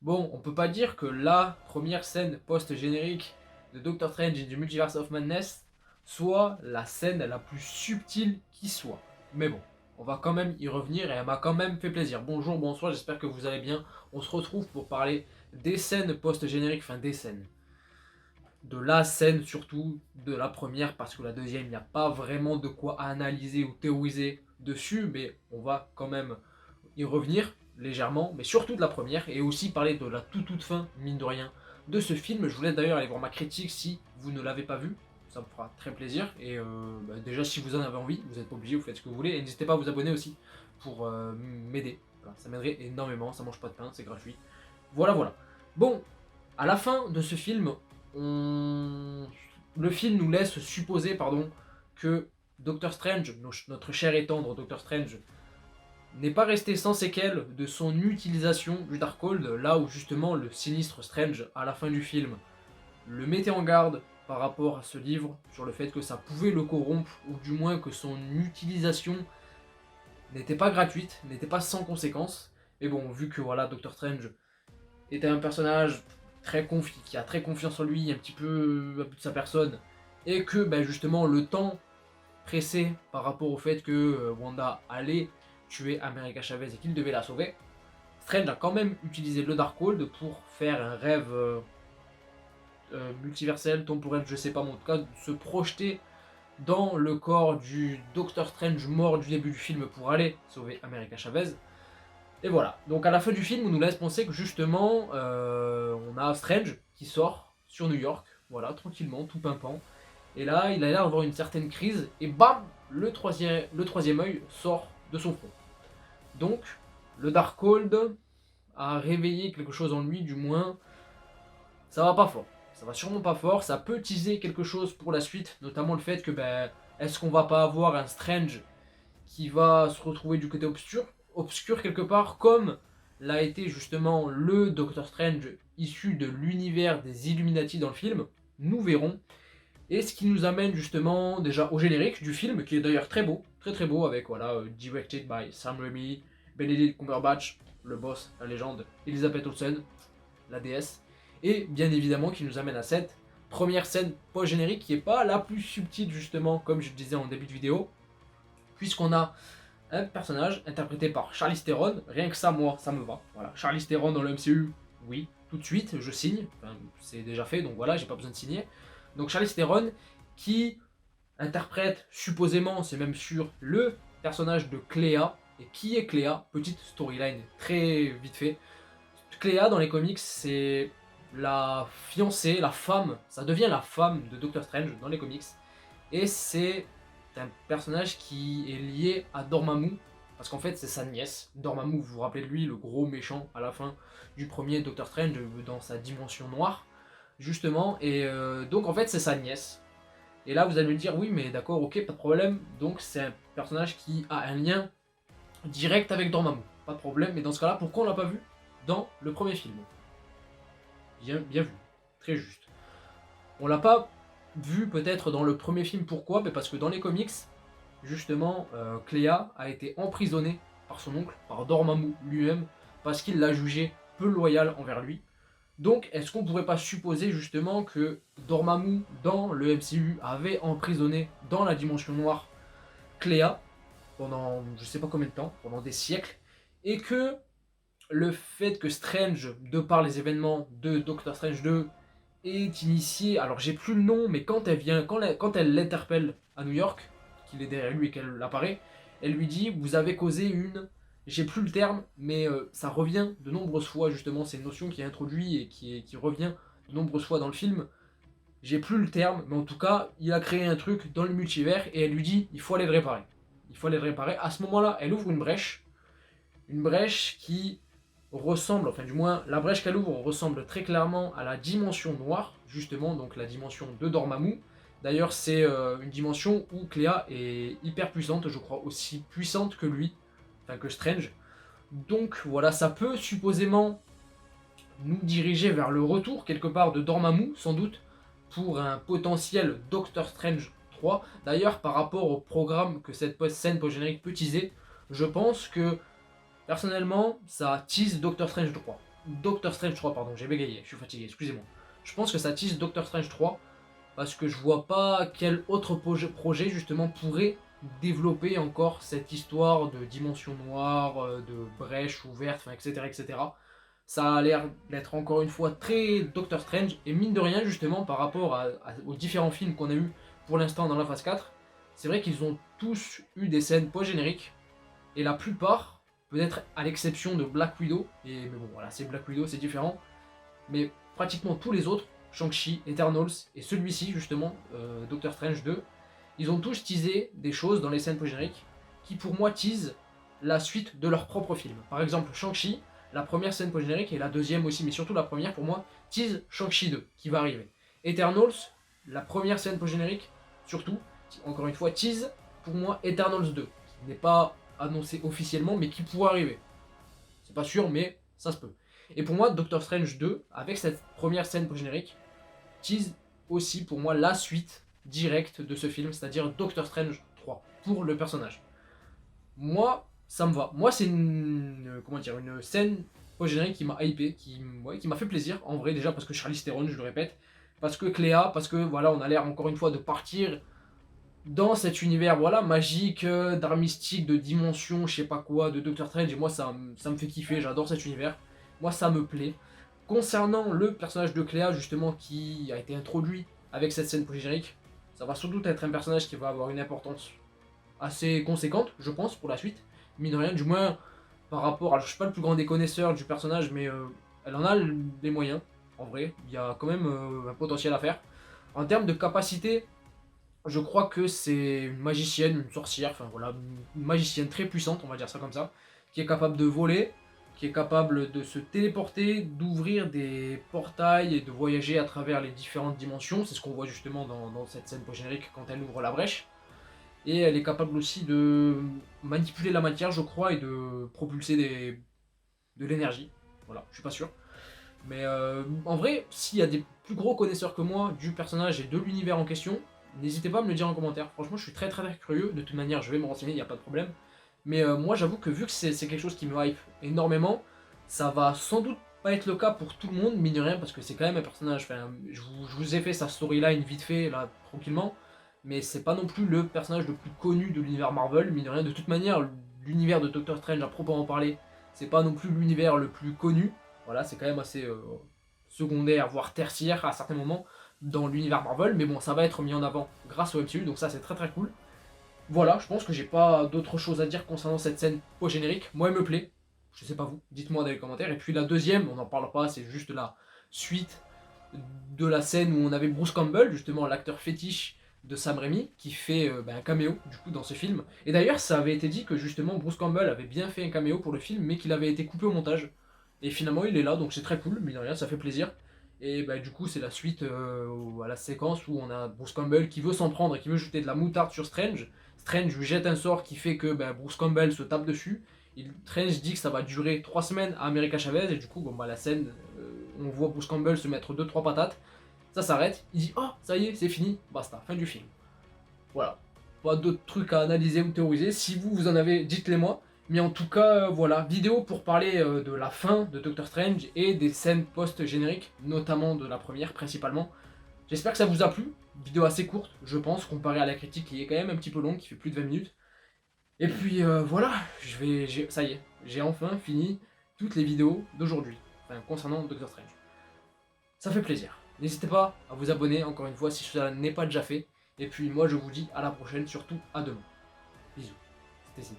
Bon, on peut pas dire que la première scène post-générique de Doctor Strange et du Multiverse of Madness soit la scène la plus subtile qui soit. Mais bon, on va quand même y revenir et elle m'a quand même fait plaisir. Bonjour, bonsoir, j'espère que vous allez bien. On se retrouve pour parler des scènes post-génériques, enfin des scènes. De la scène surtout, de la première, parce que la deuxième, il n'y a pas vraiment de quoi analyser ou théoriser dessus, mais on va quand même y revenir légèrement, mais surtout de la première, et aussi parler de la toute fin, mine de rien, de ce film. Je vous laisse d'ailleurs aller voir ma critique si vous ne l'avez pas vu, ça me fera très plaisir, et déjà si vous en avez envie, vous n'êtes pas obligé, vous faites ce que vous voulez, et n'hésitez pas à vous abonner aussi pour m'aider, voilà, ça m'aiderait énormément, ça mange pas de pain, c'est gratuit. Voilà, voilà. Bon, à la fin de ce film, le film nous laisse supposer que Doctor Strange, notre cher et tendre Doctor Strange, n'est pas resté sans séquelles de son utilisation du Darkhold, là où justement le sinistre Strange, à la fin du film, le mettait en garde par rapport à ce livre, sur le fait que ça pouvait le corrompre, ou du moins que son utilisation n'était pas gratuite, n'était pas sans conséquence. Mais bon, vu que voilà, Doctor Strange était un personnage très confiant, qui a très confiance en lui, un petit peu de sa personne, et que justement le temps pressé par rapport au fait que Wanda allait tuer America Chavez et qu'il devait la sauver, Strange a quand même utilisé le Darkhold pour faire un rêve multiversel, temporel, je sais pas, mais en tout cas se projeter dans le corps du Doctor Strange mort du début du film pour aller sauver America Chavez. Et voilà, donc à la fin du film, on nous laisse penser que justement, on a Strange qui sort sur New York, voilà, tranquillement, tout pimpant. Et là, il a l'air d'avoir une certaine crise, et bam, le troisième œil sort de son front. Donc, le Darkhold a réveillé quelque chose en lui, du moins, ça va pas fort. Ça va sûrement pas fort, ça peut teaser quelque chose pour la suite, notamment le fait que, est-ce qu'on va pas avoir un Strange qui va se retrouver du côté obscur quelque part, comme l'a été justement le Doctor Strange issu de l'univers des Illuminati dans le film, nous verrons. Et ce qui nous amène justement déjà au générique du film, qui est d'ailleurs très beau, très très beau, avec voilà, directed by Sam Raimi, Benedict Cumberbatch, le boss, la légende, Elizabeth Olsen, la déesse, et bien évidemment qui nous amène à cette première scène post-générique qui est pas la plus subtile justement, comme je disais en début de vidéo, puisqu'on a un personnage interprété par Charlize Theron, rien que ça, moi, ça me va. Voilà, Charlize Theron dans le MCU, oui, tout de suite, je signe. Enfin, c'est déjà fait, donc voilà, j'ai pas besoin de signer. Donc Charlize Theron, qui interprète supposément, c'est même sûr, le personnage de Cléa. Et qui est Cléa? Petite storyline très vite fait. Cléa dans les comics, c'est la fiancée, la femme, ça devient la femme de Doctor Strange dans les comics. Et c'est un personnage qui est lié à Dormammu, parce qu'en fait c'est sa nièce. Dormammu, vous vous rappelez de lui, le gros méchant à la fin du premier Doctor Strange dans sa dimension noire, justement. Et donc en fait c'est sa nièce. Et là vous allez me dire, oui mais d'accord, ok, pas de problème. Donc c'est un personnage qui a un lien direct avec Dormammu. Pas de problème, mais dans ce cas-là, pourquoi on l'a pas vu dans le premier film? Bien, bien vu, très juste. On l'a pas vu peut-être dans le premier film, pourquoi? Parce que dans les comics, justement, Cléa a été emprisonnée par son oncle, par Dormammu lui-même, parce qu'il l'a jugée peu loyale envers lui. Donc, est-ce qu'on pourrait pas supposer justement que Dormammu, dans le MCU, avait emprisonné dans la dimension noire Cléa pendant je sais pas combien de temps, pendant des siècles, et que le fait que Strange, de par les événements de Doctor Strange 2, est initiée, alors j'ai plus le nom, mais quand elle vient, quand elle l'interpelle à New York, qu'il est derrière lui et qu'elle apparaît, elle lui dit vous avez causé une, j'ai plus le terme, mais ça revient de nombreuses fois justement, c'est une notion qui est introduite et qui revient de nombreuses fois dans le film. J'ai plus le terme, mais en tout cas, il a créé un truc dans le multivers et elle lui dit il faut aller le réparer. Il faut aller le réparer. À ce moment-là, elle ouvre une brèche qui ressemble, enfin du moins la brèche qu'elle ouvre ressemble très clairement à la dimension noire, justement, donc la dimension de Dormammu. D'ailleurs, c'est une dimension où Cléa est hyper puissante, je crois aussi puissante que lui, enfin que Strange. Donc voilà, ça peut supposément nous diriger vers le retour quelque part de Dormammu, sans doute, pour un potentiel Doctor Strange 3. D'ailleurs, par rapport au programme que cette scène post-générique peut teaser, je pense que personnellement, ça tease Doctor Strange 3. Doctor Strange 3, pardon, j'ai bégayé, je suis fatigué, excusez-moi. Je pense que ça tease Doctor Strange 3 parce que je vois pas quel autre projet justement pourrait développer encore cette histoire de dimension noire, de brèche ouverte, enfin, etc., etc. Ça a l'air d'être encore une fois très Doctor Strange, et mine de rien justement par rapport aux différents films qu'on a eu pour l'instant dans la phase 4, c'est vrai qu'ils ont tous eu des scènes post-génériques, et la plupart, peut-être à l'exception de Black Widow, mais bon voilà c'est Black Widow, c'est différent, mais pratiquement tous les autres, Shang-Chi, Eternals et celui-ci justement, Doctor Strange 2, ils ont tous teasé des choses dans les scènes post-génériques qui pour moi teasent la suite de leur propre film. Par exemple Shang-Chi, la première scène post-générique et la deuxième aussi, mais surtout la première pour moi, tease Shang-Chi 2 qui va arriver. Eternals, la première scène post-générique, surtout, encore une fois, tease pour moi Eternals 2, qui n'est pas annoncé officiellement mais qui pourrait arriver. C'est pas sûr mais ça se peut. Et pour moi, Doctor Strange 2, avec cette première scène post-générique, tease aussi pour moi la suite directe de ce film, c'est-à-dire Doctor Strange 3, pour le personnage. Moi, ça me va. Moi, c'est une scène post-générique qui m'a hypé, qui m'a fait plaisir, en vrai, déjà parce que Charlize Theron, je le répète, parce que Cléa, parce que voilà, on a l'air encore une fois de partir dans cet univers voilà magique, d'art mystique, de dimension, je sais pas quoi, de Doctor Strange, et moi ça me fait kiffer, j'adore cet univers, moi ça me plaît. Concernant le personnage de Cléa justement qui a été introduit avec cette scène post-générique, ça va sans doute être un personnage qui va avoir une importance assez conséquente, je pense, pour la suite, mine de rien, du moins par rapport, alors je suis pas le plus grand des connaisseurs du personnage, mais elle en a les moyens, en vrai, il y a quand même un potentiel à faire. En termes de capacité, je crois que c'est une magicienne, une sorcière, enfin voilà, une magicienne très puissante, on va dire ça comme ça, qui est capable de voler, qui est capable de se téléporter, d'ouvrir des portails et de voyager à travers les différentes dimensions. C'est ce qu'on voit justement dans cette scène post-générique quand elle ouvre la brèche. Et elle est capable aussi de manipuler la matière, je crois, et de propulser de l'énergie. Voilà, je suis pas sûr. Mais en vrai, s'il y a des plus gros connaisseurs que moi du personnage et de l'univers en question, n'hésitez pas à me le dire en commentaire. Franchement, je suis très très curieux. De toute manière, je vais me renseigner, il n'y a pas de problème. Mais moi, j'avoue que vu que c'est quelque chose qui me hype énormément, ça va sans doute pas être le cas pour tout le monde, mine de rien, parce que c'est quand même un personnage. Enfin, je vous ai fait sa storyline vite fait, là, tranquillement. Mais c'est pas non plus le personnage le plus connu de l'univers Marvel, mine de rien. De toute manière, l'univers de Doctor Strange, à proprement parler, c'est pas non plus l'univers le plus connu. Voilà, c'est quand même assez secondaire, voire tertiaire à certains moments dans l'univers Marvel, mais bon, ça va être mis en avant grâce au MCU, donc ça c'est très très cool. Voilà, je pense que j'ai pas d'autre chose à dire concernant cette scène post-générique. Moi, elle me plaît, je sais pas vous, dites-moi dans les commentaires. Et puis la deuxième, on n'en parle pas, c'est juste la suite de la scène où on avait Bruce Campbell, justement l'acteur fétiche de Sam Raimi, qui fait un caméo du coup dans ce film. Et d'ailleurs, ça avait été dit que justement Bruce Campbell avait bien fait un caméo pour le film, mais qu'il avait été coupé au montage. Et finalement, il est là, donc c'est très cool, mais de rien, ça fait plaisir. Et bah, du coup, c'est la suite à la séquence où on a Bruce Campbell qui veut s'en prendre et qui veut jeter de la moutarde sur Strange. Strange lui jette un sort qui fait que Bruce Campbell se tape dessus. Strange dit que ça va durer 3 semaines à America Chavez, et du coup, la scène, on voit Bruce Campbell se mettre 2-3 patates. Ça s'arrête, il dit oh, ça y est, c'est fini, basta, fin du film. Voilà. Pas d'autres trucs à analyser ou théoriser. Si vous en avez, dites-les moi. Mais en tout cas, voilà, vidéo pour parler de la fin de Doctor Strange et des scènes post-génériques, notamment de la première principalement. J'espère que ça vous a plu. Vidéo assez courte, je pense, comparée à la critique qui est quand même un petit peu longue, qui fait plus de 20 minutes. Et puis voilà, ça y est, j'ai enfin fini toutes les vidéos d'aujourd'hui, enfin, concernant Doctor Strange. Ça fait plaisir. N'hésitez pas à vous abonner, encore une fois, si cela n'est pas déjà fait. Et puis moi, je vous dis à la prochaine, surtout à demain. Bisous. C'était Sine.